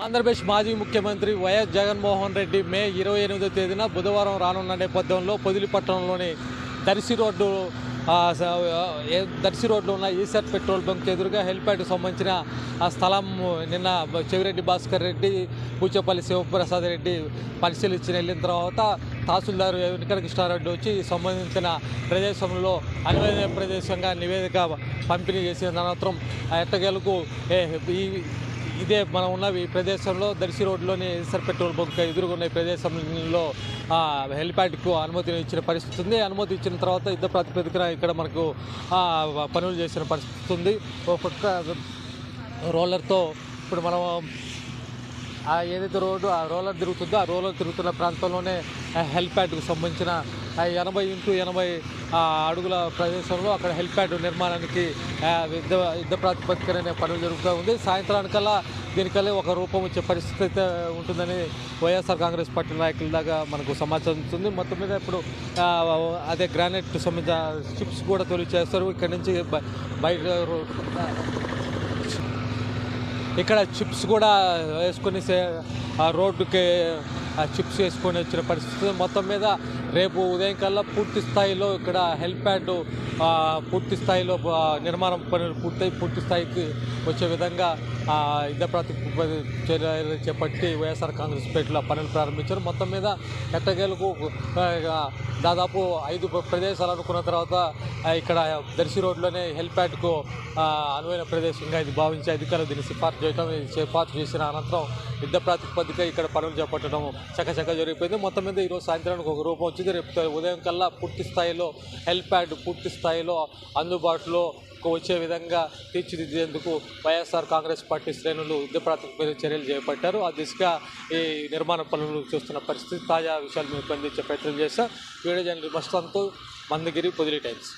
ఆంధ్రప్రదేశ్ మాజీ ముఖ్యమంత్రి వైఎస్ జగన్మోహన్ రెడ్డి మే 28వ తేదీన బుధవారం రానున్న నేపథ్యంలో పొదిలి పట్టణంలోని దర్శి రోడ్లో ఉన్న ఈసెట్ పెట్రోల్ బంక్ ఎదురుగా హెలిప్యాడ్కి సంబంధించిన ఆ స్థలం నిన్న చెవిరెడ్డి భాస్కర్ రెడ్డి, బూచపల్లి శివప్రసాద్ రెడ్డి పరిశీలించి వెళ్ళిన తర్వాత తహసీల్దార్ వెంకట కృష్ణారెడ్డి వచ్చి సంబంధించిన ప్రదేశంలో అనువైన ప్రదేశంగా నివేదిక పంపిణీ చేసిన అనంతరం ఎట్టగేలకు ఇదే మనం ఉన్న ఈ ప్రదేశంలో దర్శి రోడ్లోని ఈసెట్ పెట్రోల్ బంక్ ఎదురుగున్న ప్రదేశంలో హెలిప్యాడ్కు అనుమతి ఇచ్చిన పరిస్థితి ఉంది. అనుమతి ఇచ్చిన తర్వాత యుద్ధ ప్రాతిపదికన ఇక్కడ మనకు పనులు చేసిన పరిస్థితి ఉంది. ఒక పక్క రోలర్తో ఇప్పుడు మనం ఏదైతే ఆ రోలర్ తిరుగుతుందో ఆ రోలర్ తిరుగుతున్న ప్రాంతంలోనే హెలిప్యాడ్కు సంబంధించిన 80x80 అడుగుల ప్రదేశంలో అక్కడ హెలిప్యాడ్ నిర్మాణానికి యుద్ధ ప్రాతిపదికన పనులు జరుగుతూ ఉంది. సాయంత్రానికల్లా దీనికల్లా ఒక రూపం వచ్చే పరిస్థితి అయితే ఉంటుందని వైఎస్ఆర్ కాంగ్రెస్ పార్టీ నాయకుల దాకా మనకు సమాచారం ఉంటుంది. మొత్తం మీద ఇప్పుడు అదే గ్రానైట్ సంబంధించిన చిప్స్ కూడా తొలి చేస్తారు. ఇక్కడ నుంచి బయట ఇక్కడ చిప్స్ కూడా వేసుకొని రోడ్డుకి చిప్స్ వేసుకొని వచ్చిన పరిస్థితి. మొత్తం మీద రేపు ఉదయం కల్లా పూర్తి స్థాయిలో ఇక్కడ హెలిప్యాడ్ పూర్తి స్థాయిలో నిర్మాణం పనులు పూర్తయి పూర్తి స్థాయికి వచ్చే విధంగా యుద్ధ ప్రాతిపదిక చర్యలు చేపట్టి వైఎస్ఆర్ కాంగ్రెస్ పార్టీలో పనులు ప్రారంభించారు. మొత్తం మీద ఎట్టగేలకు దాదాపు 5 ప్రదేశాలు అనుకున్న తర్వాత ఇక్కడ దర్శి రోడ్లోనే హెలిప్యాడ్కు అనువైన ప్రదేశంగా ఇది భావించి అధికారులు దీన్ని సిఫార్సు చేసిన అనంతరం యుద్ధ ప్రాతిపదిక ఇక్కడ పనులు చేపట్టడం చకచక జరిగిపోయింది. మొత్తం మీద ఈరోజు సాయంత్రానికి ఒక రూపం వచ్చింది. రేపు ఉదయం కల్లా పూర్తి స్థాయిలో హెలిప్యాడ్ పూర్తి స్థాయిలో అందుబాటులో వచ్చే విధంగా తీర్చిదిద్దేందుకు వైఎస్ఆర్ కాంగ్రెస్ పార్టీ శ్రేణులు యుద్ధ ప్రాతిపదిక చర్యలు చేపట్టారు. ఆ దిశగా ఈ నిర్మాణ పనులు చూస్తున్న పరిస్థితి. తాజా విషయాలు మీకు అందించే ప్రయత్నం చేశారు. వీడియో జర్నలిస్ట్ మస్తాన్తో మందగిరి, పొదిలి టైమ్స్.